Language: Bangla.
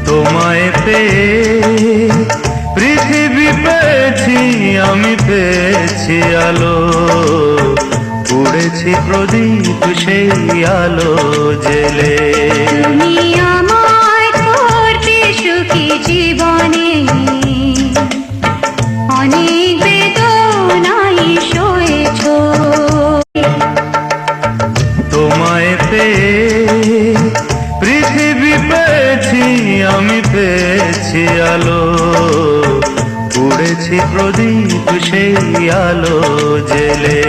তোমায় পেয়ে পৃথিবী পেয়েছি, আমি পেয়েছি আলো, উড়েছি প্রদীপ সেই আলো জেলে। তুমি আমায় করতে সুখী জীবনে, অনেক বেদনায় সয়েছ। তোমায় পেয়ে পৃথিবী পেয়েছি, আমি পেয়েছি আলো, উড়েছি প্রদীপ সেই আলো জেলে।